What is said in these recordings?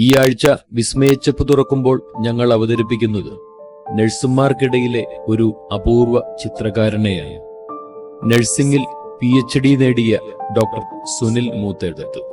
ഈ ആഴ്ച വിസ്മയിച്ചപ്പ് തുറക്കുമ്പോൾ ഞങ്ങൾ അവതരിപ്പിക്കുന്നത് നഴ്സുമാർക്കിടയിലെ ഒരു അപൂർവ ചിത്രകാരനെയായ നഴ്സിംഗിൽ PhD നേടിയ ഡോക്ടർ സുനിൽ മൂത്തേടത്ത്.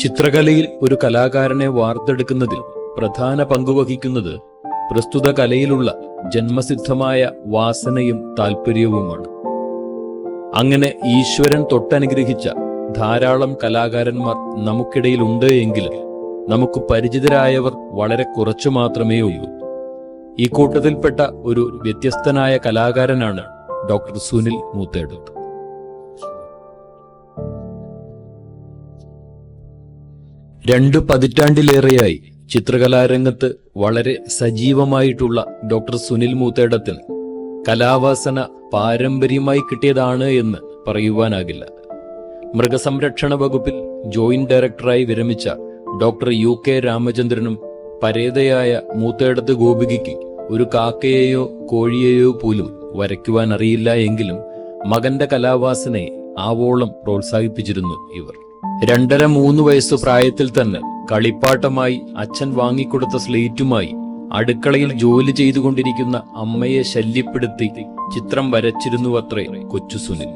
ചിത്രകലയിൽ ഒരു കലാകാരനെ വാർത്തെടുക്കുന്നതിൽ പ്രധാന പങ്കുവഹിക്കുന്നത് പ്രസ്തുത കലയിലുള്ള ജന്മസിദ്ധമായ വാസനയും താൽപര്യവുമാണ്. അങ്ങനെ ഈശ്വരൻ തൊട്ടനുഗ്രഹിച്ച ധാരാളം കലാകാരന്മാർ നമുക്കിടയിലുണ്ട് എങ്കിലും നമുക്ക് പരിചിതരായവർ വളരെ കുറച്ചു മാത്രമേ ഉള്ളൂ. ഈ കൂട്ടത്തിൽപ്പെട്ട ഒരു വ്യത്യസ്തനായ കലാകാരനാണ് ഡോക്ടർ സുനിൽ മൂത്തേടത്ത്. രണ്ടു പതിറ്റാണ്ടിലേറെയായി ചിത്രകലാരംഗത്ത് വളരെ സജീവമായിട്ടുള്ള ഡോക്ടർ സുനിൽ മൂത്തേടത്തിന് കലാവാസന പാരമ്പര്യമായി കിട്ടിയതാണ് എന്ന് പറയുവാനാകില്ല. മൃഗസംരക്ഷണ വകുപ്പിൽ ജോയിന്റ് ഡയറക്ടറായി വിരമിച്ച ഡോക്ടർ UK രാമചന്ദ്രനും പരേതയായ മൂത്തേടത്ത് ഗോപികയ്ക്ക് ഒരു കാക്കയെയോ കോഴിയെയോ പോലും വരയ്ക്കുവാൻ അറിയില്ല എങ്കിലും മകന്റെ കലാവാസനയെ ആവോളം പ്രോത്സാഹിപ്പിച്ചിരുന്നു ഇവർ. 2.5-3 വയസ്സ് പ്രായത്തിൽ തന്നെ കളിപ്പാട്ടമായി അച്ഛൻ വാങ്ങിക്കൊടുത്ത സ്ലേറ്റുമായി അടുക്കളയിൽ ജോലി ചെയ്തുകൊണ്ടിരിക്കുന്ന അമ്മയെ ശല്യപ്പെടുത്തി ചിത്രം വരച്ചിരുന്നുവത്രേ കൊച്ചു സുനിൽ.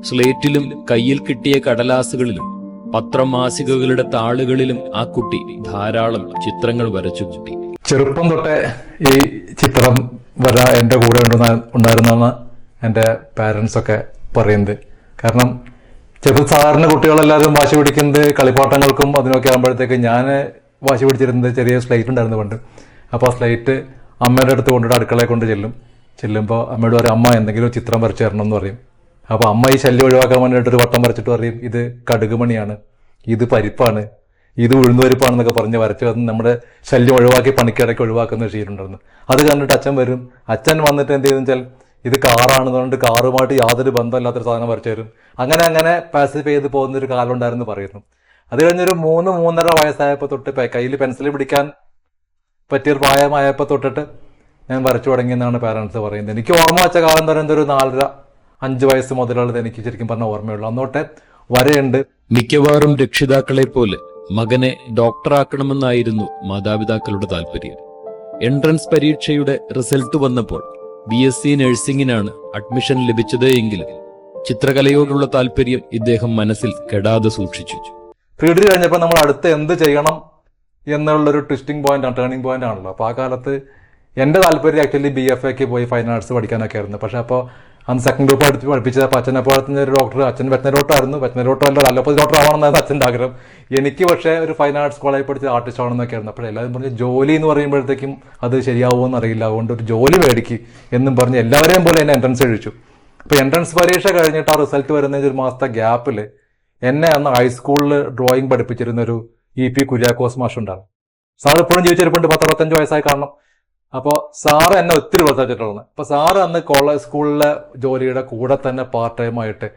സ്ലേറ്റിലും കയ്യിൽ കിട്ടിയ കടലാസുകളിലും പത്രമാസികകളുടെ താളുകളിലും ആ കുട്ടി ധാരാളം ചിത്രങ്ങൾ വരച്ചു കൂട്ടി. ചെറുപ്പം തൊട്ടേ ഈ ചിത്രം വര എൻ്റെ കൂടെ ഉണ്ടായിരുന്നെന്ന് എൻ്റെ പാരൻസ് ഒക്കെ പറയുന്നത്. കാരണം സാധാരണ കുട്ടികളെല്ലാവരും വാശി പിടിക്കുന്നത് കളിപ്പാട്ടങ്ങൾക്കും അതിനൊക്കെ ആകുമ്പോഴത്തേക്ക് ഞാൻ വാശി പിടിച്ചിരുന്നത് ചെറിയ സ്ലേറ്റ് ഉണ്ടായിരുന്നു പണ്ട്. അപ്പോൾ ആ സ്ലേറ്റ് അമ്മയുടെ അടുത്ത് കൊണ്ടിട്ട് അടുക്കളയിൽ കൊണ്ട് ചെല്ലുമ്പോൾ അമ്മയോട് പറയും, അമ്മ എന്തെങ്കിലും ചിത്രം വരച്ചു തരണം എന്ന് പറയും. അപ്പോൾ അമ്മ ഈ ശല്യം ഒഴിവാക്കാൻ വേണ്ടിയിട്ട് ഒരു വട്ടം വരച്ചിട്ട് പറയും, ഇത് കടുകുമണിയാണ്, ഇത് പരിപ്പാണ്, ഇത് ഉഴുന്നുപരിപ്പാണെന്നൊക്കെ പറഞ്ഞ് വരച്ച് വന്ന് നമ്മുടെ ശല്യം ഒഴിവാക്കി പണിക്കിടയ്ക്ക് ഒഴിവാക്കുന്ന ചെയ്തിട്ടുണ്ടായിരുന്നു. അത് കണ്ടിട്ട് അച്ഛൻ വരും. അച്ഛൻ വന്നിട്ട് എന്ത് ചെയ്തെന്ന് വെച്ചാൽ ഇത് കാറാണെന്ന് പറഞ്ഞിട്ട് കാറുമായിട്ട് യാതൊരു ബന്ധമില്ലാത്തൊരു സാധനം വരച്ചു തരും. അങ്ങനെ പാസിഫൈ ചെയ്ത് പോകുന്നൊരു കാലം ഉണ്ടായിരുന്നു പറയുന്നു. അത് കഴിഞ്ഞൊരു 3-3.5 വയസ്സായപ്പോൾ തൊട്ട് കയ്യിൽ പെൻസിൽ പിടിക്കാൻ പറ്റിയൊരു പ്രായമായപ്പോൾ തൊട്ടിട്ട് ഞാൻ വരച്ചു തുടങ്ങിയെന്നാണ് പാരൻസ് പറയുന്നത്. എനിക്ക് ഓർമ്മ വെച്ച കാലം പറയുന്നത് ഒരു 4-5 വയസ്സ് മുതലുള്ളത് എനിക്ക് ശരിക്കും പറഞ്ഞ ഓർമ്മയുള്ളൂ. അന്നോട്ടെ വരയുണ്ട്. മിക്കവാറും രക്ഷിതാക്കളെ പോലെ മകനെ ഡോക്ടറാക്കണമെന്നായിരുന്നു മാതാപിതാക്കളുടെ താല്പര്യം. എൻട്രൻസ് പരീക്ഷയുടെ റിസൾട്ട് വന്നപ്പോൾ BSc നഴ്സിംഗിനാണ് അഡ്മിഷൻ ലഭിച്ചത് എങ്കിലും ചിത്രകലയോടുള്ള താല്പര്യം ഇദ്ദേഹം മനസ്സിൽ കെടാതെ സൂക്ഷിച്ചു. പ്രീ-ഡിഗ്രി കഴിഞ്ഞപ്പോൾ നമ്മൾ അടുത്ത് എന്ത് ചെയ്യണം എന്നുള്ളൊരു ടേണിംഗ് പോയിന്റ് ആണല്ലോ. അപ്പോൾ ആ കാലത്ത് എൻ്റെ താല്പര്യം ആക്ച്വലി BFAക്ക് പോയി ഫൈൻ ആർട്സ് പഠിക്കാനൊക്കെ ആയിരുന്നു. പക്ഷെ അപ്പോൾ അന്ന് സെക്കൻഡ് ഗ്രൂപ്പ് പഠിപ്പിച്ചത് അപ്പോൾ അച്ഛനപ്പോൾ ഒരു ഡോക്ടർ, അച്ഛൻ വെറ്റനറി ഡോക്ടറായിരുന്നു. വെറ്റനറി ഡോക്ടർ അല്ല, അലോപ്പതി ഡോക്ടർ ആവണമെന്നായിരുന്നു അച്ഛൻ്റെ ആഗ്രഹം. എനിക്ക് പക്ഷേ ഒരു ഫൈൻ ആർട്സ് കോളേജിൽ പഠിച്ച ആർട്ടിസ്റ്റ് ആവണമെന്നൊക്കെ ആയിരുന്നു. അപ്പോൾ എല്ലാവരും പറഞ്ഞ് ജോലി എന്ന് പറയുമ്പോഴത്തേക്കും അത് ശരിയാവുമെന്ന് അറിയില്ല, അതുകൊണ്ട് ഒരു ജോലി മേടിക്ക് എന്നും പറഞ്ഞ് എല്ലാവരെയും പോലെ എന്നെ എൻട്രൻസ് എഴുതിച്ചു. അപ്പോൾ എൻട്രൻസ് പരീക്ഷ കഴിഞ്ഞിട്ട് ആ റിസൾട്ട് വരുന്ന ഒരു മാസത്തെ ഗ്യാപ്പിൽ എന്നെ അന്ന് ഹൈസ്കൂളിൽ ഡ്രോയിങ് പഠിപ്പിച്ചിരുന്ന ഒരു EP കുര്യാക്കോസ് മാഷുണ്ടാകും. സാർ ഇപ്പോഴും ജീവിച്ചിരിപ്പുണ്ട്, 10-15 വയസ്സായി കാണണം. അപ്പോൾ സാറ് എന്നെ ഒത്തിരി പ്രോത്സാഹിച്ചിട്ടുള്ളത്. അപ്പോൾ സാറ് അന്ന് സ്കൂളിലെ ജോലിയുടെ കൂടെ തന്നെ പാർട്ട് ടൈമായിട്ട്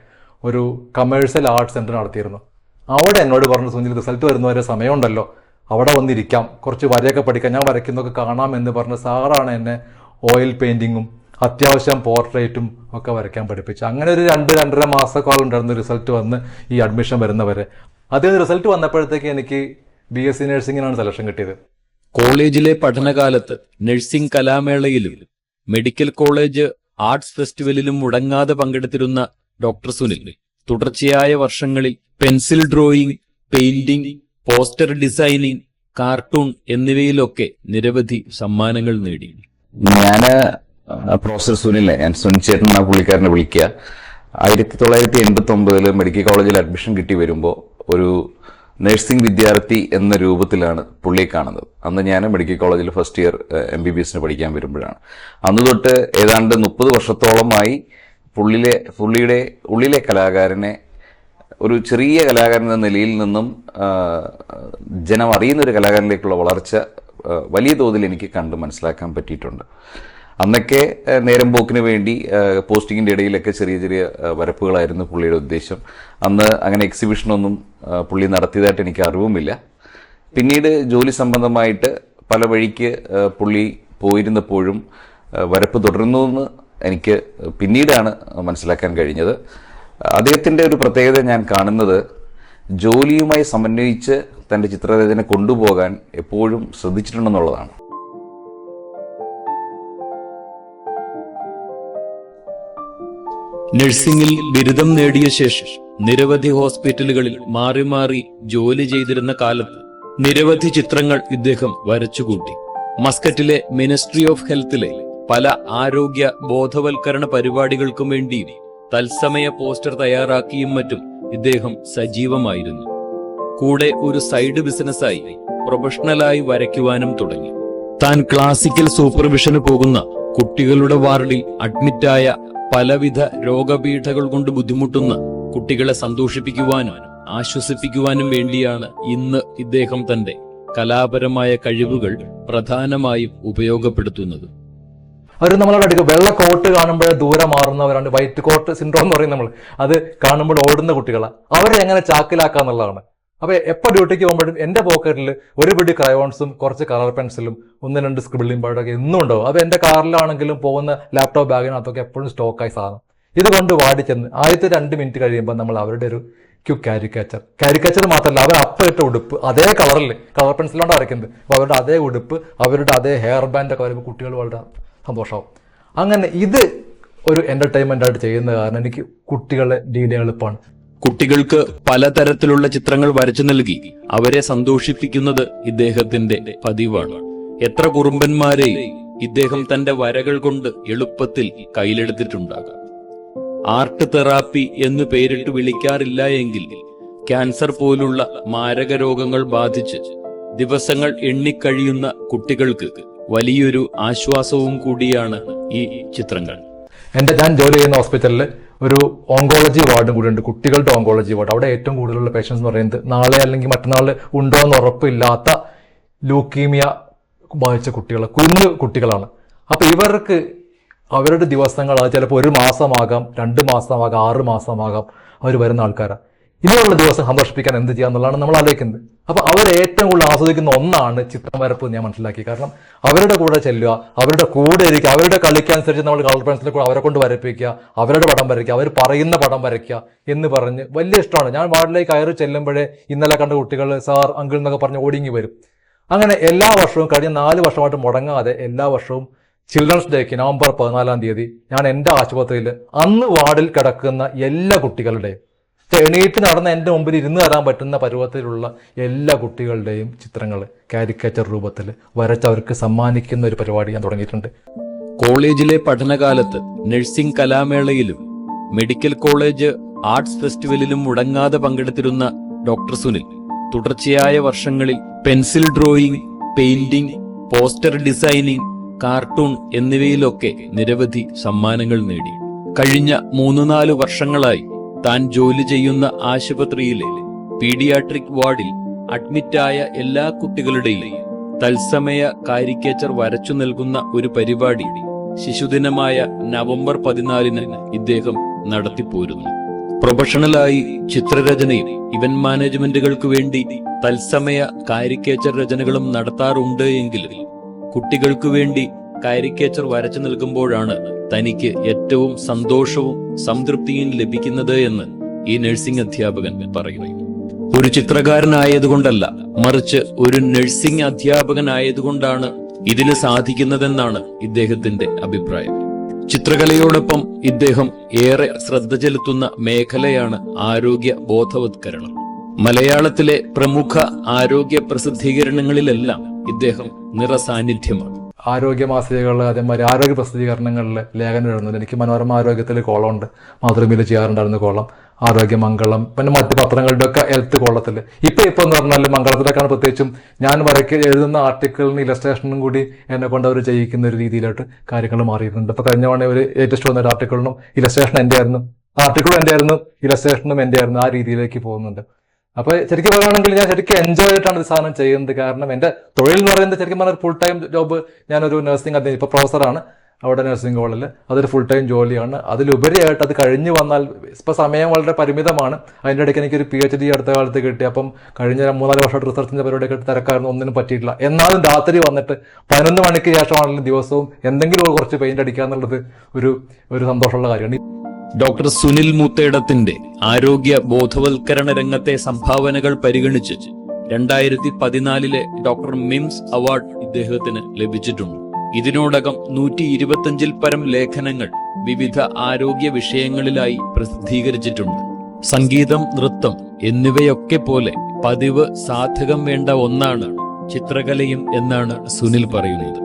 ഒരു കമേഴ്ഷ്യൽ ആർട്സ് സെന്റർ നടത്തിയിരുന്നു. അവിടെ എന്നോട് പറഞ്ഞു, സുനിൽ റിസൾട്ട് വരുന്നവരെ സമയമുണ്ടല്ലോ, അവിടെ വന്നിരിക്കാം, കുറച്ച് വരയൊക്കെ പഠിക്കാം, ഞാൻ വരയ്ക്കുന്നതൊക്കെ കാണാം എന്ന് പറഞ്ഞ് സാറാണ് എന്നെ ഓയിൽ പെയിന്റിങ്ങും അത്യാവശ്യം പോർട്രേറ്റും ഒക്കെ വരയ്ക്കാൻ പഠിപ്പിച്ചു. അങ്ങനെ ഒരു 2-2.5 മാസക്കാലം ഉണ്ടായിരുന്നു റിസൾട്ട് വന്ന് ഈ അഡ്മിഷൻ വരുന്നവരെ. അതിന് റിസൾട്ട് വന്നപ്പോഴത്തേക്ക് എനിക്ക് BSc നഴ്സിംഗിനാണ് സെലക്ഷൻ കിട്ടിയത്. കോളേജിലെ പഠനകാലത്ത് നഴ്സിംഗ് കലാമേളയിലും മെഡിക്കൽ കോളേജ് ആർട്സ് ഫെസ്റ്റിവലിലും മുടങ്ങാതെ പങ്കെടുത്തിരുന്ന ഡോക്ടർ സുനിൽ തുടർച്ചയായ വർഷങ്ങളിൽ pencil drawing, painting, poster designing, cartoon എന്നിവയിലൊക്കെ നിരവധി സമ്മാനങ്ങൾ നേടി. ഞാന് പ്രൊഫസർ സുനിലെ, ഞാൻ സുനിൽ ചേട്ടൻ ആ പുള്ളിക്കാരനെ വിളിക്കുക. 1989 മെഡിക്കൽ കോളേജിൽ അഡ്മിഷൻ കിട്ടി വരുമ്പോൾ ഒരു നഴ്സിംഗ് വിദ്യാർത്ഥി എന്ന രൂപത്തിലാണ് പുള്ളിയെ കാണുന്നത്. അന്ന് ഞാൻ മെഡിക്കൽ കോളേജിൽ ഫസ്റ്റ് ഇയർ MBBSന് പഠിക്കാൻ വരുമ്പോഴാണ്. അന്ന് തൊട്ട് ഏതാണ്ട് 30 വർഷത്തോളമായി പുള്ളിയുടെ ഉള്ളിലെ കലാകാരനെ ഒരു ചെറിയ കലാകാരൻ എന്ന നിലയിൽ നിന്നും ജനം അറിയുന്ന ഒരു കലാകാരനിലേക്കുള്ള വളർച്ച വലിയ തോതിൽ എനിക്ക് കണ്ട് മനസ്സിലാക്കാൻ പറ്റിയിട്ടുണ്ട്. അന്നൊക്കെ നേരം പോക്കിന് വേണ്ടി പോസ്റ്റിങ്ങിന്റെ ഇടയിലൊക്കെ ചെറിയ ചെറിയ വരപ്പുകളായിരുന്നു പുള്ളിയുടെ ഉദ്ദേശം. അന്ന് അങ്ങനെ എക്സിബിഷനൊന്നും പുള്ളി നടത്തിയതായിട്ട് എനിക്ക് അറിവുമില്ല. പിന്നീട് ജോലി സംബന്ധമായിട്ട് പല വഴിക്ക് പുള്ളി പോയിരുന്നപ്പോഴും വരപ്പ് തുടരുന്നുവെന്ന് എനിക്ക് പിന്നീടാണ് മനസ്സിലാക്കാൻ കഴിഞ്ഞത്. അദ്ദേഹത്തിൻ്റെ ഒരു പ്രത്യേകത ഞാൻ കാണുന്നത് ജോലിയുമായി സമന്വയിച്ച് തൻ്റെ ചിത്രരചന കൊണ്ടുപോകാൻ എപ്പോഴും ശ്രദ്ധിച്ചിട്ടുണ്ടെന്നുള്ളതാണ്. നഴ്സിംഗിൽ ബിരുദം നേടിയ ശേഷം നിരവധി ഹോസ്പിറ്റലുകളിൽ മാറി മാറി ജോലി ചെയ്തിരുന്ന കാലത്ത് നിരവധി ചിത്രങ്ങൾ ഇദ്ദേഹം വരച്ചുകൂട്ടി. മസ്കറ്റിലെ മിനിസ്ട്രി ഓഫ് ഹെൽത്തിലെ പല ആരോഗ്യ ബോധവൽക്കരണ പരിപാടികൾക്കും വേണ്ടി തത്സമയ പോസ്റ്റർ തയ്യാറാക്കിയും മറ്റും ഇദ്ദേഹം സജീവമായിരുന്നു. കൂടെ ഒരു സൈഡ് ബിസിനസ്സായി പ്രൊഫഷണലായി വരയ്ക്കുവാനും തുടങ്ങി. താൻ ക്ലാസിക്കൽ സൂപ്പർവിഷന് പോകുന്ന കുട്ടികളുടെ വാർഡിൽ അഡ്മിറ്റായ പലവിധ രോഗപീഠകൾ കൊണ്ട് ബുദ്ധിമുട്ടുന്ന കുട്ടികളെ സന്തോഷിപ്പിക്കുവാനും ആശ്വസിപ്പിക്കുവാനും വേണ്ടിയാണ് ഇന്ന് ഇദ്ദേഹം തന്റെ കലാപരമായ കഴിവുകൾ പ്രധാനമായും ഉപയോഗപ്പെടുത്തുന്നത്. അവർ നമ്മളോട് അടിക്കും വെള്ള കോട്ട് കാണുമ്പോൾ ദൂരെ മാറുന്നവരാണ്, വൈറ്റ് കോട്ട് സിൻഡ്രോം എന്ന് പറയും നമ്മൾ. അത് കാണുമ്പോൾ ഓടുന്ന കുട്ടികളാണ്. അവരെ എങ്ങനെ ചാക്കിലാക്കാന്നുള്ളതാണ്. അപ്പൊ എപ്പോൾ ഡ്യൂട്ടിക്ക് പോകുമ്പോഴും എന്റെ പോക്കറ്റിൽ ഒരു പിടി ക്രയോൺസും കുറച്ച് കളർ പെൻസിലും 1-2 സ്ക്രിബിളിംഗ് പാഡൊക്കെ എന്നും ഉണ്ടാവും. അപ്പൊ എന്റെ കാറിലാണെങ്കിലും പോകുന്ന ലാപ്ടോപ്പ് ബാഗിനകത്തൊക്കെ എപ്പോഴും സ്റ്റോക്കായി സാധനം. ഇതുകൊണ്ട് വാടിച്ചെന്ന് ആദ്യത്തെ 2 മിനിറ്റ് കഴിയുമ്പോൾ നമ്മൾ അവരുടെ ഒരു കാരിക്കേച്ചർ മാത്രമല്ല, അവർ അപ്പമിട്ട ഉടുപ്പ് അതേ കളറിൽ കളർ പെൻസിലാണ് വരയ്ക്കുന്നത്. അപ്പൊ അവരുടെ അതേ ഉടുപ്പ്, അവരുടെ അതേ ഹെയർ ബാൻഡ് ഒക്കെ വരുമ്പോൾ കുട്ടികൾ വളരെ സന്തോഷമാവും. അങ്ങനെ ഇത് ഒരു എന്റർടൈൻമെന്റ് ആയിട്ട് ചെയ്യുന്ന കാരണം എനിക്ക് കുട്ടികളെ ഡീൽ ചെയ്യാൻ എളുപ്പമാണ്. കുട്ടികൾക്ക് പലതരത്തിലുള്ള ചിത്രങ്ങൾ വരച്ചു നൽകി അവരെ സന്തോഷിപ്പിക്കുന്നത് ഇദ്ദേഹത്തിന്റെ പതിവാണ്. എത്ര കുറുമ്പന്മാരെ ഇദ്ദേഹം തന്റെ വരകൾ കൊണ്ട് എളുപ്പത്തിൽ കയ്യിലെടുത്തിട്ടുണ്ടാകാം. ആർട്ട് തെറാപ്പി എന്ന് പേരിട്ട് വിളിക്കാറില്ല എങ്കിൽ ക്യാൻസർ പോലുള്ള മാരക രോഗങ്ങൾ ബാധിച്ച് ദിവസങ്ങൾ എണ്ണിക്കഴിയുന്ന കുട്ടികൾക്ക് വലിയൊരു ആശ്വാസവും കൂടിയാണ് ഈ ചിത്രങ്ങൾ. ഞാൻ ജോലി ചെയ്യുന്ന ഹോസ്പിറ്റലിൽ ഒരു ഓങ്കോളജി വാർഡും കൂടി ഉണ്ട്, കുട്ടികളുടെ ഓങ്കോളജി വാർഡ്. അവിടെ ഏറ്റവും കൂടുതലുള്ള പേഷ്യൻസ് എന്ന് പറയുന്നത് നാളെ അല്ലെങ്കിൽ മറ്റന്നാൾ ഉണ്ടോ എന്ന് ഉറപ്പില്ലാത്ത ലൂക്കീമിയ ബാധിച്ച കുട്ടികൾ, കുഞ്ഞു കുട്ടികളാണ്. അപ്പൊ ഇവർക്ക് അവരുടെ ദിവസങ്ങൾ അത് ചിലപ്പോൾ 1 മാസമാകാം, 2 മാസമാകാം, 6 മാസമാകാം അവർ വരുന്ന ആൾക്കാരാണ്. ഇനിയുള്ള ദിവസം സന്തോഷിപ്പിക്കാൻ എന്ത് ചെയ്യാന്നുള്ളതാണ് നമ്മൾ ആലോചിക്കുന്നത്. അപ്പൊ അവർ ഏറ്റവും കൂടുതൽ ആസ്വദിക്കുന്ന ഒന്നാണ് ചിത്രം വരപ്പ് ഞാൻ മനസ്സിലാക്കി. കാരണം അവരുടെ കൂടെ ചെല്ലുക, അവരുടെ കൂടെ ഇരിക്കുക, അവരുടെ കളിക്കനുസരിച്ച് നമ്മൾ കളർ പെൻസിൽ കൂടെ അവരെ കൊണ്ട് വരപ്പിക്കുക, അവരുടെ പടം വരയ്ക്കുക, അവർ പറയുന്ന പടം വരയ്ക്കുക എന്ന് പറഞ്ഞ് വലിയ ഇഷ്ടമാണ്. ഞാൻ വാർഡിലേക്ക് കയറി ചെല്ലുമ്പോഴേ ഇന്നലെ കണ്ട കുട്ടികൾ സാർ അങ്കിൾ എന്നൊക്കെ പറഞ്ഞ് ഓടിങ്ങി വരും. അങ്ങനെ എല്ലാ വർഷവും കഴിഞ്ഞ 4 വർഷമായിട്ട് മുടങ്ങാതെ എല്ലാ വർഷവും ചിൽഡ്രൻസ് ഡേക്ക് നവംബർ 14-ാം തീയതി ഞാൻ എൻ്റെ ആശുപത്രിയിൽ അന്ന് വാർഡിൽ കിടക്കുന്ന എല്ലാ കുട്ടികളുടെയും എണീറ്റ് നടന്ന് എൻ്റെ മുമ്പിൽ ഇരുന്ന് തരാൻ പറ്റുന്ന പരുവത്തിലുള്ള എല്ലാ കുട്ടികളുടെയും ചിത്രങ്ങൾ കാരിക്കേച്ചർ രൂപത്തിൽ വരച്ചവർക്ക് സമ്മാനിക്കുന്ന ഒരു പരിപാടി ഞാൻ തുടങ്ങിയിട്ടുണ്ട്. കോളേജിലെ പഠനകാലത്ത് നഴ്സിംഗ് കലാമേളയിലും മെഡിക്കൽ കോളേജ് ആർട്സ് ഫെസ്റ്റിവലിലും മുടങ്ങാതെ പങ്കെടുത്തിരുന്ന ഡോക്ടർ സുനിൽ തുടർച്ചയായ വർഷങ്ങളിൽ pencil drawing, painting, poster designing, cartoon എന്നിവയിലൊക്കെ നിരവധി സമ്മാനങ്ങൾ നേടി. കഴിഞ്ഞ 3-4 വർഷങ്ങളായി താൻ ജോലി ചെയ്യുന്ന ആശുപത്രിയിലെ പീഡിയാട്രിക് വാർഡിൽ അഡ്മിറ്റായ എല്ലാ കുട്ടികളുടെയും തത്സമയ കാരിക്കേച്ചർ വരച്ചു നൽകുന്ന ഒരു പരിപാടി ശിശുദിനമായ നവംബർ 14-ന് ഇദ്ദേഹം നടത്തിപ്പോരുന്നു. പ്രൊഫഷണലായി ചിത്രരചനയും ഇവന്റ് മാനേജ്മെന്റുകൾക്ക് വേണ്ടി തത്സമയ കാരിക്കേച്ചർ രചനകളും നടത്താറുണ്ട് എങ്കിലും കുട്ടികൾക്കു വേണ്ടി കാരിക്കേച്ചർ വരച്ചു നൽകുമ്പോഴാണ് തനിക്ക് ഏറ്റവും സന്തോഷവും സംതൃപ്തിയും ലഭിക്കുന്നത് എന്ന് ഈ നഴ്സിംഗ് അധ്യാപകൻ പറയുന്നു. ഒരു ചിത്രകാരനായതുകൊണ്ടല്ല, മറിച്ച് ഒരു നഴ്സിംഗ് അധ്യാപകനായതുകൊണ്ടാണ് ഇതിന് സാധിക്കുന്നതെന്നാണ് ഇദ്ദേഹത്തിന്റെ അഭിപ്രായം. ചിത്രകലയോടൊപ്പം ഇദ്ദേഹം ഏറെ ശ്രദ്ധ ചെലുത്തുന്ന മേഖലയാണ് ആരോഗ്യ ബോധവത്കരണം. മലയാളത്തിലെ പ്രമുഖ ആരോഗ്യ പ്രസിദ്ധീകരണങ്ങളിലെല്ലാം ഇദ്ദേഹം നിറസാന്നിധ്യമാണ്. ആരോഗ്യ മാസികകൾ, അതേമാതിരി ആരോഗ്യ പ്രസിദ്ധീകരണങ്ങളിൽ ലേഖനം എഴുതുന്നുണ്ട്. എനിക്ക് മനോരമ ആരോഗ്യത്തിൽ കോളമുണ്ട്, മാതൃഭൂമിയിൽ ചെയ്യാറുണ്ടായിരുന്ന കോളം, ആരോഗ്യമംഗളം, പിന്നെ മറ്റ് പത്രങ്ങളുടെ ഒക്കെ ഹെൽത്ത് കോളത്തിൽ. ഇപ്പൊ എന്ന് പറഞ്ഞാൽ മംഗളത്തിലൊക്കെയാണ് പ്രത്യേകിച്ചും ഞാൻ എഴുതുന്ന ആർട്ടിക്കിളിന് ഇലസ്ട്രേഷനും കൂടി എന്നെ കൊണ്ട് അവർ ചെയ്യിക്കുന്ന ഒരു രീതിയിലോട്ട് കാര്യങ്ങൾ മാറിയിട്ടുണ്ട്. ഇപ്പൊ കഴിഞ്ഞ തവണ ഒരു ലേറ്റസ്റ്റ് വന്ന ഒരു ആർട്ടിക്കിളിനും ഇലസ്ട്രേഷൻ എൻ്റെ ആയിരുന്നു, ആർട്ടിക്കിളും എൻ്റെ ആയിരുന്നു, ഇലസ്ട്രേഷനും എൻ്റെ ആയിരുന്നു. ആ രീതിയിലേക്ക് പോകുന്നുണ്ട്. അപ്പൊ ശരിക്കും പറയുകയാണെങ്കിൽ ഞാൻ ശരിക്കും എൻജോയ് ആയിട്ടാണ് ഇത് സാധനം ചെയ്യുന്നത്. കാരണം എന്റെ തൊഴിൽ എന്ന് പറയുന്നത് ശരിക്കും പറഞ്ഞാൽ ഫുൾ ടൈം ജോബ്. ഞാനൊരു നഴ്സിംഗ് ഇപ്പൊ പ്രൊഫസറാണ്. അവിടെ നഴ്സിംഗ് കോളേജിൽ. അതൊരു ഫുൾ ടൈം ജോലിയാണ്. അതിലുപരിയായിട്ട് അത് കഴിഞ്ഞ് വന്നാൽ ഇപ്പോൾ സമയം വളരെ പരിമിതമാണ്. അതിൻ്റെ ഇടയ്ക്ക് എനിക്കൊരു PhD അടുത്ത കാലത്ത് കിട്ടി. അപ്പം കഴിഞ്ഞ 3-4 വർഷമായിട്ട് റിസർച്ചിൻ്റെ പരിപാടിയൊക്കെ തിരക്കായിരുന്നു, ഒന്നിനും പറ്റിയിട്ടില്ല. എന്നാലും രാത്രി വന്നിട്ട് 11 മണിക്ക് ശേഷമാണെങ്കിലും ദിവസവും എന്തെങ്കിലും കുറച്ച് പെയിന്റ് അടിക്കുക എന്നുള്ളത് ഒരു സന്തോഷമുള്ള കാര്യമാണ്. ഡോക്ടർ സുനിൽ മൂത്തേടത്തിന്റെ ആരോഗ്യ ബോധവൽക്കരണ രംഗത്തെ സംഭാവനകൾ പരിഗണിച്ച് 2014 ഡോക്ടർ മിംസ് അവാർഡ് ഇദ്ദേഹത്തിന് ലഭിച്ചിട്ടുണ്ട്. ഇതിനോടകം 125-ൽ പരം ലേഖനങ്ങൾ വിവിധ ആരോഗ്യ വിഷയങ്ങളിലായി പ്രസിദ്ധീകരിച്ചിട്ടുണ്ട്. സംഗീതം, നൃത്തം എന്നിവയൊക്കെ പോലെ പതിവ് സാധകം വേണ്ട ഒന്നാണ് ചിത്രകലയും എന്നാണ് സുനിൽ പറയുന്നത്.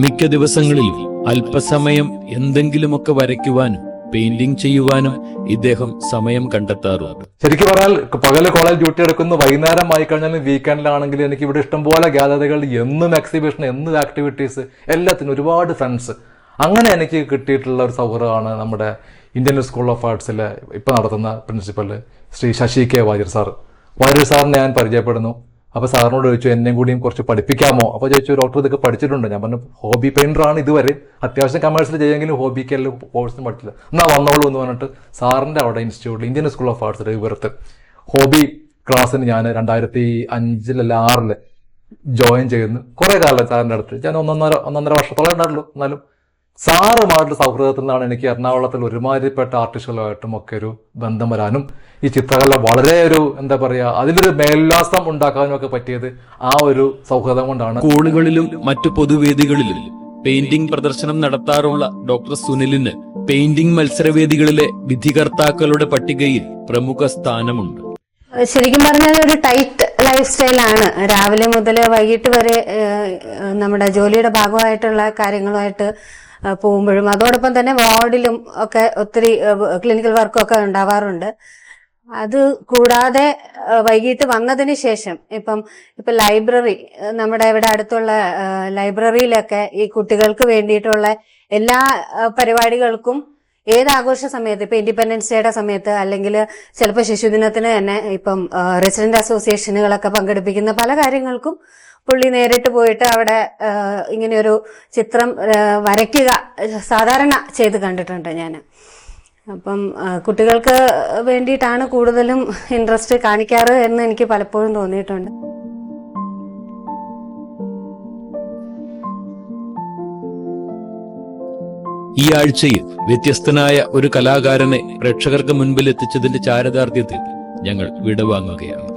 മിക്ക ദിവസങ്ങളിലും അല്പസമയം എന്തെങ്കിലുമൊക്കെ വരയ്ക്കുവാനും പെയിന്റിംഗ് ചെയ്യുവാനും ഇദ്ദേഹം സമയം കണ്ടെത്താറുണ്ട്. ശരിക്കും പറഞ്ഞാൽ പകല് കോളേജ് ഡ്യൂട്ടി എടുക്കുന്നു, വൈകുന്നേരം ആയി കഴിഞ്ഞാൽ വീക്കെൻഡിലാണെങ്കിൽ എനിക്ക് ഇവിടെ ഇഷ്ടംപോലെ ഗ്യാലറികൾ, എന്നും എക്സിബിഷൻ, എന്നും ആക്ടിവിറ്റീസ്, എല്ലാത്തിനും ഒരുപാട് ഫ്രണ്ട്സ്. അങ്ങനെ എനിക്ക് കിട്ടിയിട്ടുള്ള ഒരു സൗഹൃദമാണ് നമ്മുടെ ഇന്ത്യൻ സ്കൂൾ ഓഫ് ആർട്സിലെ ഇപ്പം നടത്തുന്ന principal Shri Shashi K Warrier sir. Warrier സാറിനെ ഞാൻ പരിചയപ്പെടുന്നു. അപ്പോൾ സാറിനോട് ചോദിച്ചു എന്നെയും കൂടിയും കുറച്ച് പഠിപ്പിക്കാമോ? അപ്പോൾ ചോദിച്ചു ഡോക്ടർ ഇതൊക്കെ പഠിച്ചിട്ടുണ്ട്. ഞാൻ പറഞ്ഞു ഹോബി പെയിന്ററാണ് ഇതുവരെ, അത്യാവശ്യം കമേഴ്സിൽ ചെയ്യുമെങ്കിലും ഹോബിക്കെല്ലാം കോഴ്സിന് പഠിച്ചില്ല. എന്നാൽ വന്നോളൂ എന്ന് പറഞ്ഞിട്ട് സാറിൻ്റെ അവിടെ ഇൻസ്റ്റിറ്റ്യൂട്ടിൽ ഇന്ത്യൻ സ്കൂൾ ഓഫ് ആർട്സിൽ ഇവർക്ക് ഹോബി ക്ലാസ്സിന് ഞാൻ 2005 അല്ല 2006 ജോയിൻ ചെയ്യുന്നു. കുറേ കാലം സാറിൻ്റെ അടുത്ത് ഞാൻ ഒന്നൊന്നര വർഷത്തോളം ഉണ്ടായിട്ടുള്ളൂ. എന്നാലും സാറുമായിട്ടുള്ള സൗഹൃദത്തിൽ നിന്നാണ് എനിക്ക് എറണാകുളത്തിൽ ഒരുമാതിരിപ്പെട്ട ആർട്ടിസ്റ്റുകളുമായിട്ടും ഒക്കെ ഒരു ബന്ധം വരാനും ഈ ചിത്രകല വളരെ എന്താ പറയുക, അതിലൊരു മേൽവിലാസം ഉണ്ടാക്കാനും ഒക്കെ പറ്റിയത് ആ ഒരു സൗഹൃദം കൊണ്ടാണ്. സ്കൂളുകളിലും മറ്റു പൊതുവേദികളിലും പെയിന്റിംഗ് പ്രദർശനം നടത്താറുള്ള ഡോക്ടർ സുനിലിന് പെയിന്റിംഗ് മത്സരവേദികളിലെ വിധികർത്താക്കളുടെ പട്ടികയിൽ പ്രമുഖ സ്ഥാനമുണ്ട്. ശരിക്കും പറഞ്ഞാൽ ഒരു ടൈറ്റ് ലൈഫ് സ്റ്റൈലാണ്. രാവിലെ മുതൽ വൈകിട്ട് വരെ നമ്മുടെ ജോലിയുടെ ഭാഗമായിട്ടുള്ള കാര്യങ്ങളുമായിട്ട് പോകുമ്പോഴും അതോടൊപ്പം തന്നെ വാർഡിലും ഒക്കെ ഒത്തിരി ക്ലിനിക്കൽ വർക്കൊക്കെ ഉണ്ടാവാറുണ്ട്. അത് കൂടാതെ വൈകിട്ട് വന്നതിന് ശേഷം ഇപ്പം ലൈബ്രറി, നമ്മുടെ ഇവിടെ അടുത്തുള്ള ലൈബ്രറിയിലൊക്കെ ഈ കുട്ടികൾക്ക് വേണ്ടിയിട്ടുള്ള എല്ലാ പരിപാടികൾക്കും ഏത് ആഘോഷ സമയത്ത്, ഇപ്പൊ ഇൻഡിപെൻഡൻസ് ഡേയുടെ സമയത്ത് അല്ലെങ്കിൽ ചിലപ്പോൾ ശിശുദിനത്തിന് തന്നെ ഇപ്പം റെസിഡന്റ് അസോസിയേഷനുകളൊക്കെ പങ്കെടുപ്പിക്കുന്ന പല കാര്യങ്ങൾക്കും പുള്ളി നേരിട്ട് പോയിട്ട് അവിടെ ഇങ്ങനെയൊരു ചിത്രം വരയ്ക്കുക സാധാരണ ചെയ്ത് കണ്ടിട്ടുണ്ട് ഞാൻ. അപ്പം കുട്ടികൾക്ക് വേണ്ടിയിട്ടാണ് കൂടുതലും ഇൻട്രസ്റ്റ് കാണിക്കാറ് എന്ന് എനിക്ക് പലപ്പോഴും തോന്നിയിട്ടുണ്ട്. ഈ ആഴ്ചയിൽ വ്യത്യസ്തനായ ഒരു കലാകാരനെ പ്രേക്ഷകർക്ക് മുൻപിൽ എത്തിച്ചതിന്റെ ചാരിതാർത്ഥ്യത്തിൽ ഞങ്ങൾ വിടവാങ്ങുകയാണ്.